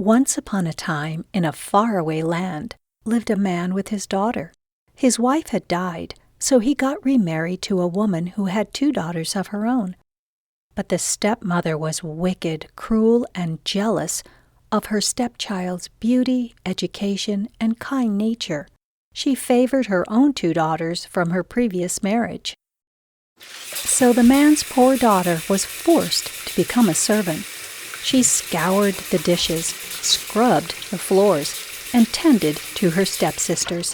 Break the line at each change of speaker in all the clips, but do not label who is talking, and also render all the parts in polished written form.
Once upon a time, in a faraway land, lived a man with his daughter. His wife had died, so he got remarried to a woman who had 2 daughters of her own. But the stepmother was wicked, cruel, and jealous of her stepchild's beauty, education, and kind nature. She favored her own 2 daughters from her previous marriage. So the man's poor daughter was forced to become a servant. She scoured the dishes, scrubbed the floors, and tended to her stepsisters.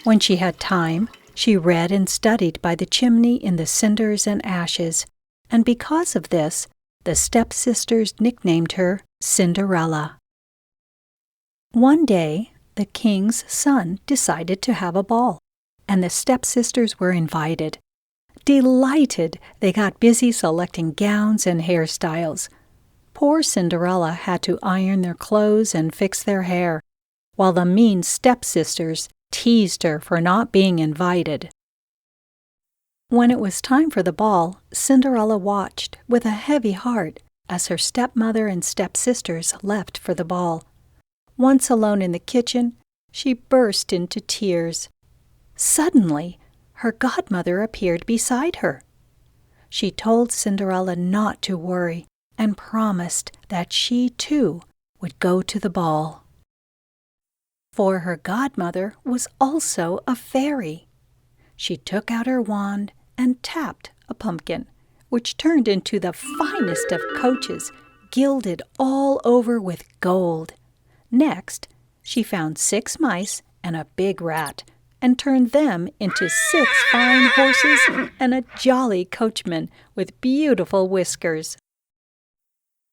When she had time, she read and studied by the chimney in the cinders and ashes, and because of this, the stepsisters nicknamed her Cinderella. One day, the king's son decided to have a ball, and the stepsisters were invited. Delighted, they got busy selecting gowns and hairstyles. Poor Cinderella had to iron their clothes and fix their hair, while the mean stepsisters teased her for not being invited. When it was time for the ball, Cinderella watched with a heavy heart as her stepmother and stepsisters left for the ball. Once alone in the kitchen, she burst into tears. Suddenly, her godmother appeared beside her. She told Cinderella not to worry and promised that she, too, would go to the ball. For her godmother was also a fairy. She took out her wand and tapped a pumpkin, which turned into the finest of coaches, gilded all over with gold. Next, she found 6 mice and a big rat, and turned them into 6 fine horses and a jolly coachman with beautiful whiskers.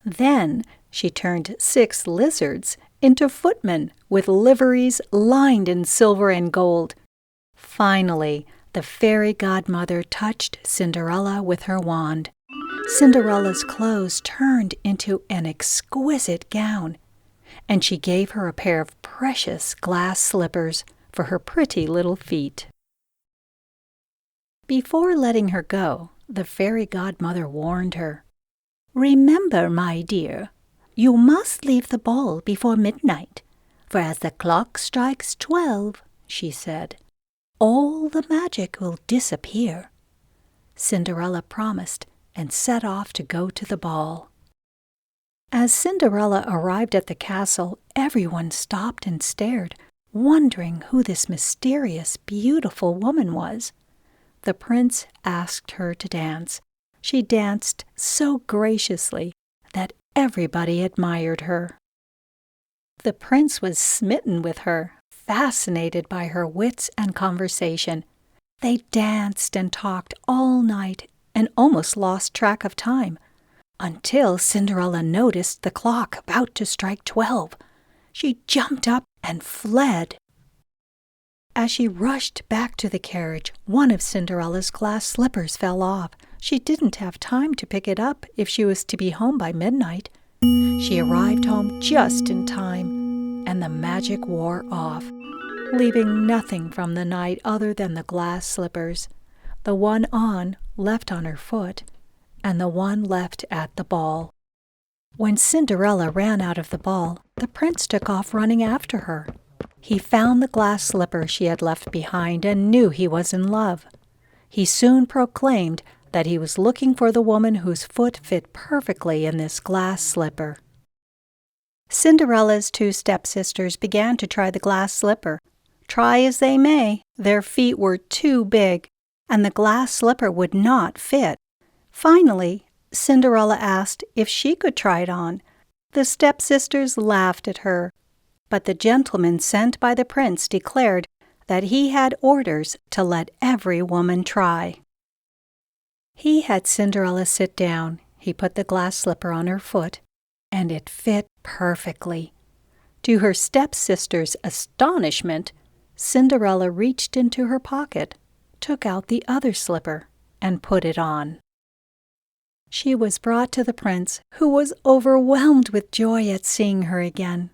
Then she turned 6 lizards into footmen with liveries lined in silver and gold. Finally, the fairy godmother touched Cinderella with her wand. Cinderella's clothes turned into an exquisite gown, and she gave her a pair of precious glass slippers for her pretty little feet. Before letting her go, the fairy godmother warned her. "Remember, my dear, you must leave the ball before midnight, for as the clock strikes 12, she said, all the magic will disappear." Cinderella promised and set off to go to the ball. As Cinderella arrived at the castle, everyone stopped and stared, wondering who this mysterious, beautiful woman was. The prince asked her to dance. She danced so graciously that everybody admired her. The prince was smitten with her, fascinated by her wits and conversation. They danced and talked all night and almost lost track of time, until Cinderella noticed the clock about to strike 12. She jumped up and fled. As she rushed back to the carriage, one of Cinderella's glass slippers fell off. She didn't have time to pick it up if she was to be home by midnight. She arrived home just in time, and the magic wore off, leaving nothing from the night other than the glass slippers, the one on left on her foot, and the one left at the ball. When Cinderella ran out of the ball, the prince took off running after her. He found the glass slipper she had left behind and knew he was in love. He soon proclaimed that he was looking for the woman whose foot fit perfectly in this glass slipper. Cinderella's 2 stepsisters began to try the glass slipper. Try as they may, their feet were too big, and the glass slipper would not fit. Finally, Cinderella asked if she could try it on. The stepsisters laughed at her, but the gentleman sent by the prince declared that he had orders to let every woman try. He had Cinderella sit down. He put the glass slipper on her foot, and it fit perfectly. To her stepsister's astonishment, Cinderella reached into her pocket, took out the other slipper, and put it on. She was brought to the prince, who was overwhelmed with joy at seeing her again.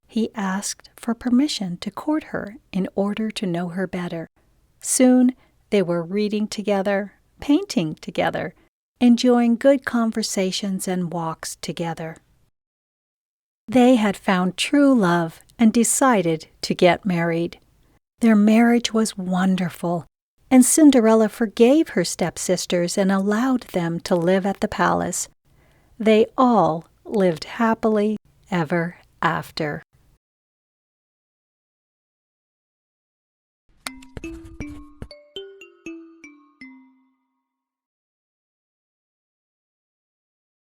He asked for permission to court her in order to know her better. Soon they were reading together, painting together, enjoying good conversations and walks together. They had found true love and decided to get married. Their marriage was wonderful, and Cinderella forgave her stepsisters and allowed them to live at the palace. They all lived happily ever after.